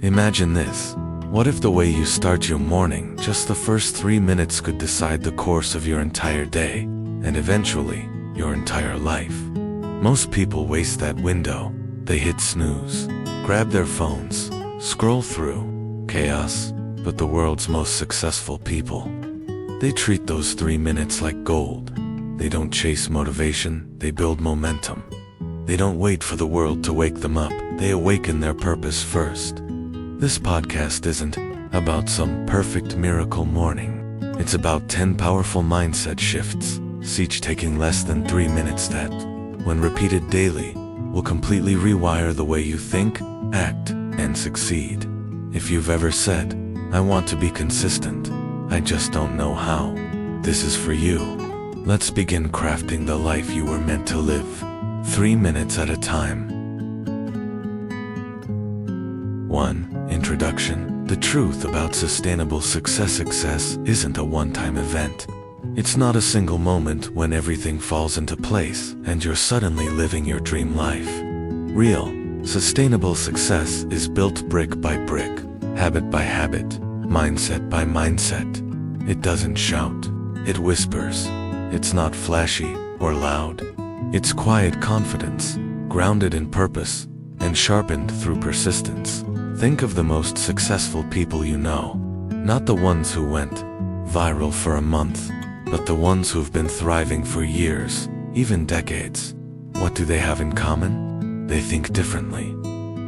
Imagine this. What if the way you start your morning, just the first 3 minutes, could decide the course of your entire day, and eventually, your entire life? Most people waste that window. They hit snooze, grab their phones, scroll through chaos. But the world's most successful people, they treat those 3 minutes like gold. They don't chase motivation, they build momentum. They don't wait for the world to wake them up, they awaken their purpose first. This podcast isn't about some perfect miracle morning. It's about 10 powerful mindset shifts, each taking less than 3 minutes that, when repeated daily, will completely rewire the way you think, act, and succeed. If you've ever said, "I want to be consistent, I just don't know how," this is for you. Let's begin crafting the life you were meant to live, 3 minutes at a time. 1. Introduction. The truth about sustainable success. Success isn't a one-time event. It's not a single moment when everything falls into place and you're suddenly living your dream life. Real, sustainable success is built brick by brick, habit by habit, mindset by mindset. It doesn't shout, it whispers. It's not flashy or loud. It's quiet confidence, grounded in purpose, and sharpened through persistence. Think of the most successful people you know, not the ones who went viral for a month, but the ones who've been thriving for years, even decades. What do they have in common? They think differently.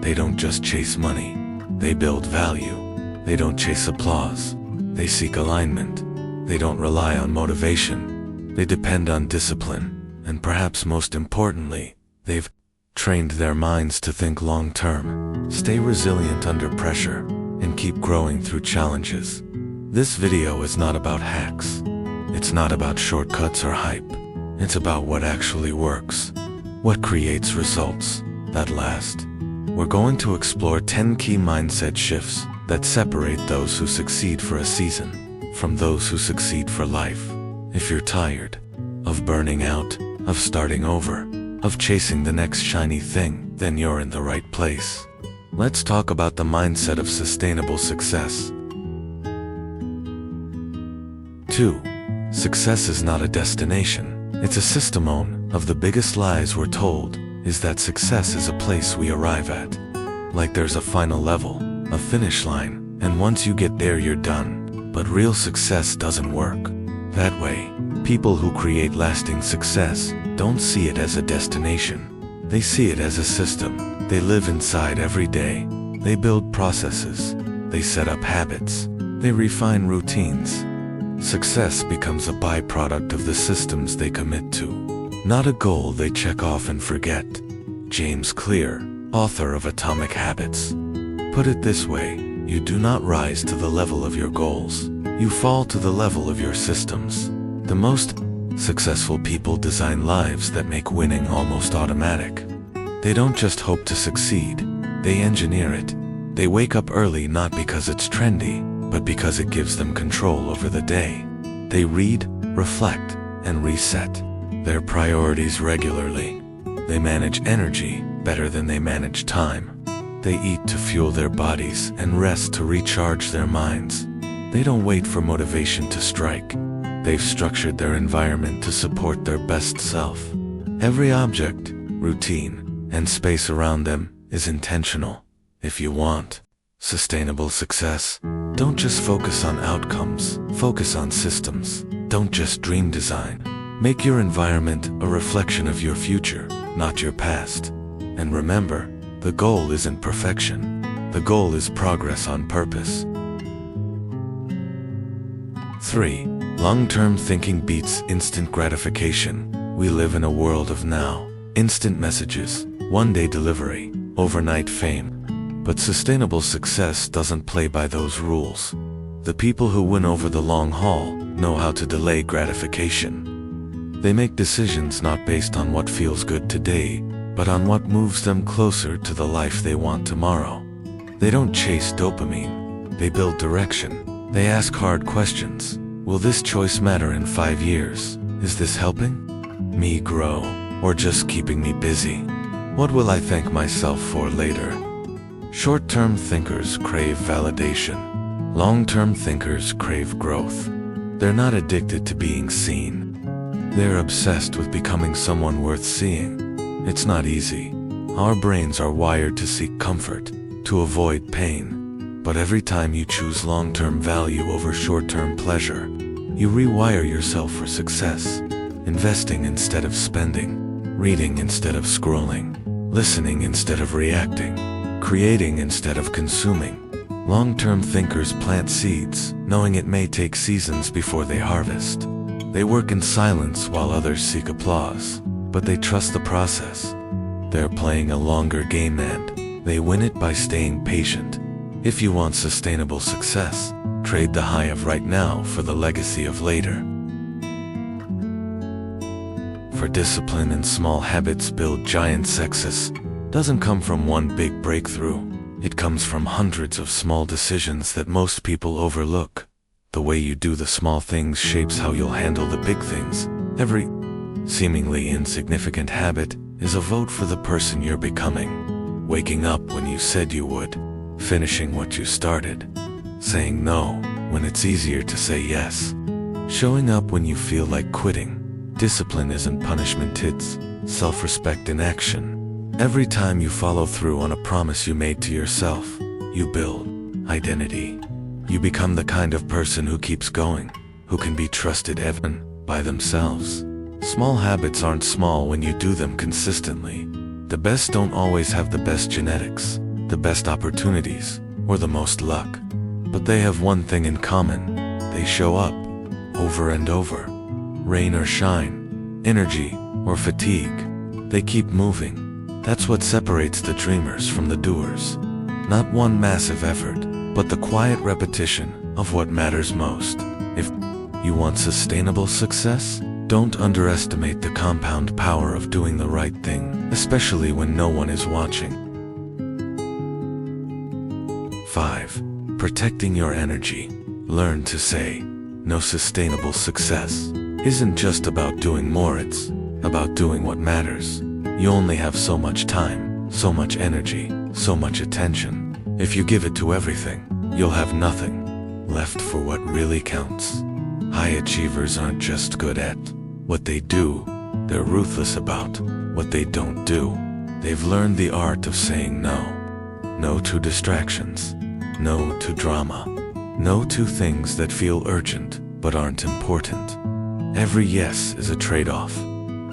They don't just chase money, they build value. They don't chase applause, they seek alignment. They don't rely on motivation, they depend on discipline. And perhaps most importantly, they've trained their minds to think long-term, stay resilient under pressure, and keep growing through challenges. This video is not about hacks. It's not about shortcuts or hype. It's about what actually works, what creates results that last. We're going to explore 10 key mindset shifts that separate those who succeed for a season from those who succeed for life. If you're tired of burning out, of starting over, of chasing the next shiny thing, then you're in the right place. Let's talk about the mindset of sustainable success. 2. Success is not a destination. It's a system. One of the biggest lies we're told is that success is a place we arrive at. Like there's a final level, a finish line, and once you get there you're done. But real success doesn't work that way. People who create lasting success don't see it as a destination. They see it as a system. They live inside every day. They build processes. They set up habits. They refine routines. Success becomes a byproduct of the systems they commit to, not a goal they check off and forget. James Clear, author of Atomic Habits, put it this way: you do not rise to the level of your goals. You fall to the level of your systems. The most successful people design lives that make winning almost automatic. They don't just hope to succeed, they engineer it. They wake up early not because it's trendy, but because it gives them control over the day. They read, reflect, and reset their priorities regularly. They manage energy better than they manage time. They eat to fuel their bodies and rest to recharge their minds. They don't wait for motivation to strike. They've structured their environment to support their best self. Every object, routine, and space around them is intentional. If you want sustainable success, don't just focus on outcomes, focus on systems. Don't just dream design. Make your environment a reflection of your future, not your past. And remember, the goal isn't perfection. The goal is progress on purpose. 3. Long-term thinking beats instant gratification. We live in a world of now. Instant messages, one-day delivery, overnight fame. But sustainable success doesn't play by those rules. The people who win over the long haul know how to delay gratification. They make decisions not based on what feels good today, but on what moves them closer to the life they want tomorrow. They don't chase dopamine, they build direction. They ask hard questions. Will this choice matter in 5 years? Is this helping me grow, or just keeping me busy? What will I thank myself for later? Short-term thinkers crave validation. Long-term thinkers crave growth. They're not addicted to being seen. They're obsessed with becoming someone worth seeing. It's not easy. Our brains are wired to seek comfort, to avoid pain. But every time you choose long-term value over short-term pleasure, you rewire yourself for success. Investing instead of spending, reading instead of scrolling, listening instead of reacting, creating instead of consuming. Long-term thinkers plant seeds, knowing it may take seasons before they harvest. They work in silence while others seek applause, but they trust the process. They're playing a longer game and they win it by staying patient. If you want sustainable success, trade the high of right now for the legacy of later. For discipline and small habits build giant success doesn't come from one big breakthrough. It comes from hundreds of small decisions that most people overlook. The way you do the small things shapes how you'll handle the big things. Every seemingly insignificant habit is a vote for the person you're becoming. Waking up when you said you would, finishing what you started, saying no when it's easier to say yes, showing up when you feel like quitting. Discipline isn't punishment, it's self-respect in action. Every time you follow through on a promise you made to yourself, you build identity. You become the kind of person who keeps going, who can be trusted even by themselves. Small habits aren't small when you do them consistently. The best don't always have the best genetics, the best opportunities, or the most luck. But they have one thing in common. They show up, over and over. Rain or shine, energy or fatigue, they keep moving. That's what separates the dreamers from the doers. Not one massive effort, but the quiet repetition of what matters most. If you want sustainable success, don't underestimate the compound power of doing the right thing, especially when no one is watching. 5. Protecting your energy. Learn to say no. Sustainable success isn't just about doing more, it's about doing what matters. You only have so much time, so much energy, so much attention. If you give it to everything, you'll have nothing left for what really counts. High achievers aren't just good at what they do, they're ruthless about what they don't do. They've learned the art of saying no. No to distractions, no to drama, no to things that feel urgent but aren't important. Every yes is a trade-off.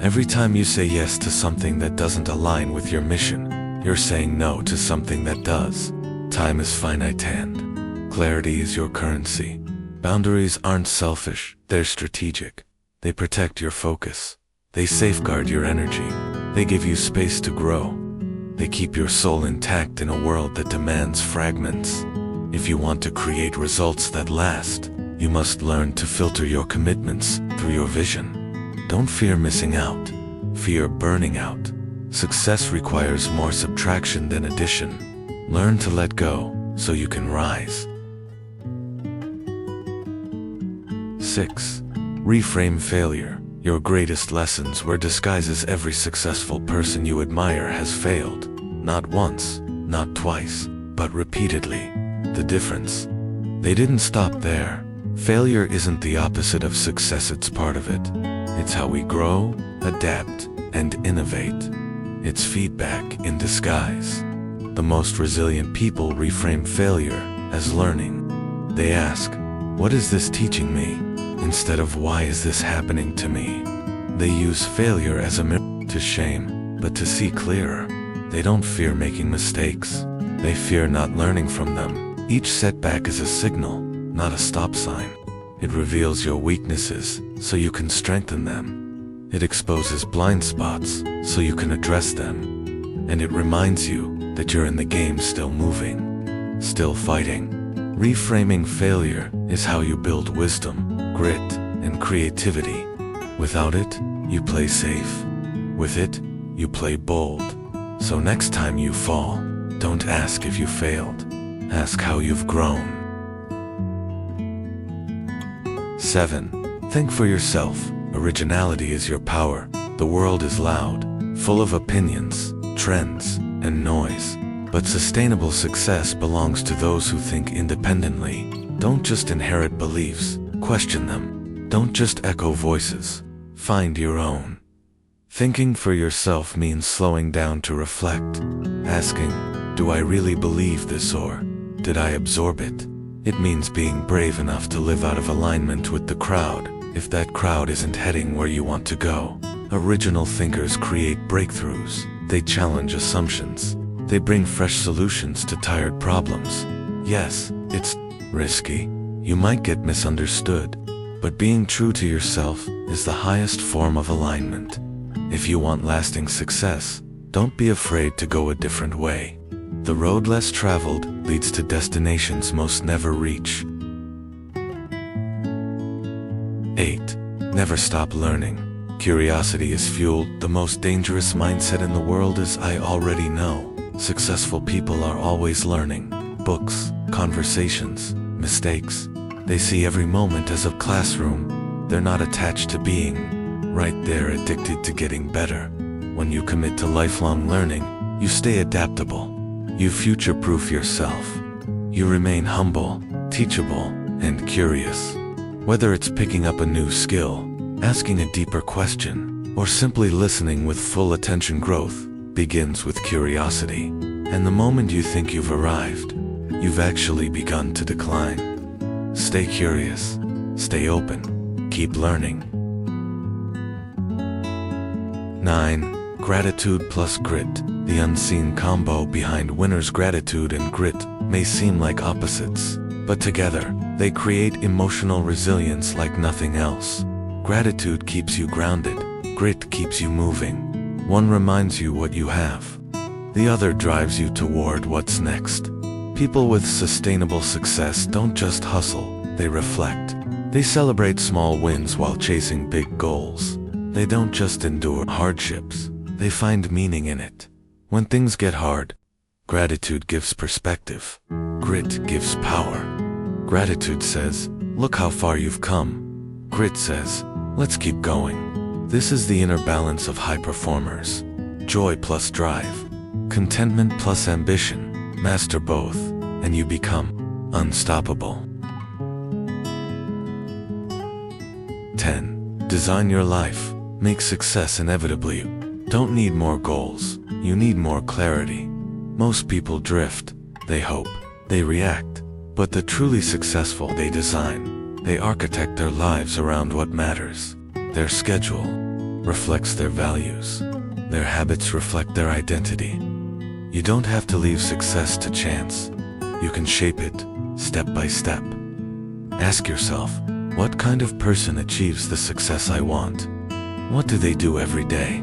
Every time you say yes to something that doesn't align with your mission, you're saying no to something that does. Time is finite and clarity is your currency. Boundaries aren't selfish, they're strategic. They protect your focus. They safeguard your energy. They give you space to grow. They keep your soul intact in a world that demands fragments. If you want to create results that last, you must learn to filter your commitments through your vision. Don't fear missing out. Fear burning out. Success requires more subtraction than addition. Learn to let go so you can rise. 6. Reframe failure. Your greatest lessons were disguises. Every successful person you admire has failed. Not once, not twice, but repeatedly. The difference? They didn't stop there. Failure isn't the opposite of success, it's part of it. It's how we grow, adapt, and innovate. It's feedback in disguise. The most resilient people reframe failure as learning. They ask, what is this teaching me? Instead of why is this happening to me? They use failure as a mirror to shame, but to see clearer. They don't fear making mistakes. They fear not learning from them. Each setback is a signal, not a stop sign. It reveals your weaknesses so you can strengthen them. It exposes blind spots so you can address them. And it reminds you that you're in the game, still moving, still fighting. Reframing failure is how you build wisdom, grit, and creativity. Without it, you play safe. With it, you play bold. So next time you fall, don't ask if you failed. Ask how you've grown. 7. Think for yourself. Originality is your power. The world is loud, full of opinions, trends, and noise. But sustainable success belongs to those who think independently. Don't just inherit beliefs, question them. Don't just echo voices, find your own. Thinking for yourself means slowing down to reflect, asking, do I really believe this, or did I absorb it? It means being brave enough to live out of alignment with the crowd, if that crowd isn't heading where you want to go. Original thinkers create breakthroughs. They challenge assumptions. They bring fresh solutions to tired problems. Yes, it's risky. You might get misunderstood. But being true to yourself is the highest form of alignment. If you want lasting success, don't be afraid to go a different way. The road less traveled leads to destinations most never reach. 8. Never stop learning. Curiosity is fueled. The most dangerous mindset in the world is I already know. Successful people are always learning. Books, conversations, mistakes. They see every moment as a classroom. They're not attached to being right there, addicted to getting better. When you commit to lifelong learning, you stay adaptable. You future-proof yourself. You remain humble, teachable, and curious. Whether it's picking up a new skill, asking a deeper question, or simply listening with full attention, growth begins with curiosity. And the moment you think you've arrived, you've actually begun to decline. Stay curious, stay open, keep learning. 9. Gratitude plus grit. The unseen combo behind winner's gratitude and grit may seem like opposites, but together, they create emotional resilience like nothing else. Gratitude keeps you grounded, grit keeps you moving. One reminds you what you have. The other drives you toward what's next. People with sustainable success don't just hustle, they reflect. They celebrate small wins while chasing big goals. They don't just endure hardships, they find meaning in it. When things get hard, gratitude gives perspective. Grit gives power. Gratitude says, look how far you've come. Grit says, let's keep going. This is the inner balance of high performers. Joy plus drive. Contentment plus ambition. Master both, and you become unstoppable. 10. Design your life. Make success inevitably. You don't need more goals. You need more clarity. Most people drift. They hope. They react. But the truly successful, they design. They architect their lives around what matters. Their schedule reflects their values. Their habits reflect their identity. You don't have to leave success to chance. You can shape it, step by step. Ask yourself, what kind of person achieves the success I want? What do they do every day?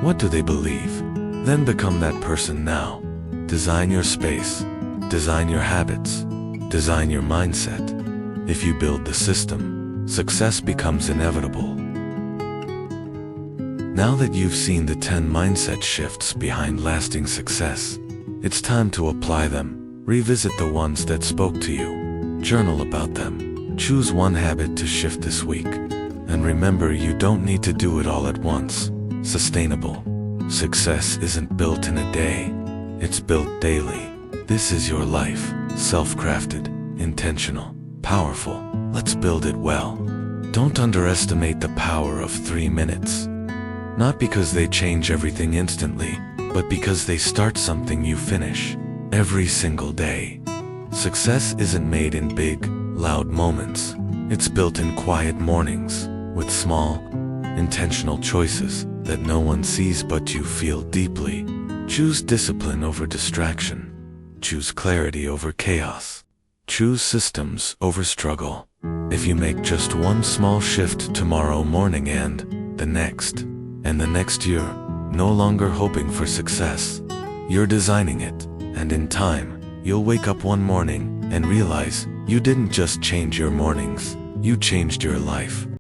What do they believe? Then become that person now. Design your space. Design your habits. Design your mindset. If you build the system, success becomes inevitable. Now that you've seen the 10 mindset shifts behind lasting success, it's time to apply them. Revisit the ones that spoke to you. Journal about them. Choose one habit to shift this week. And remember, you don't need to do it all at once. Sustainable success isn't built in a day. It's built daily. This is your life. Self-crafted, intentional, powerful. Let's build it well. Don't underestimate the power of 3 minutes. Not because they change everything instantly, but because they start something you finish every single day. Success isn't made in big, loud moments. It's built in quiet mornings, with small, intentional choices that no one sees but you feel deeply. Choose discipline over distraction. Choose clarity over chaos. Choose systems over struggle. If you make just one small shift tomorrow morning and the next year, no longer hoping for success, you're designing it, and in time, you'll wake up one morning and realize you didn't just change your mornings, you changed your life.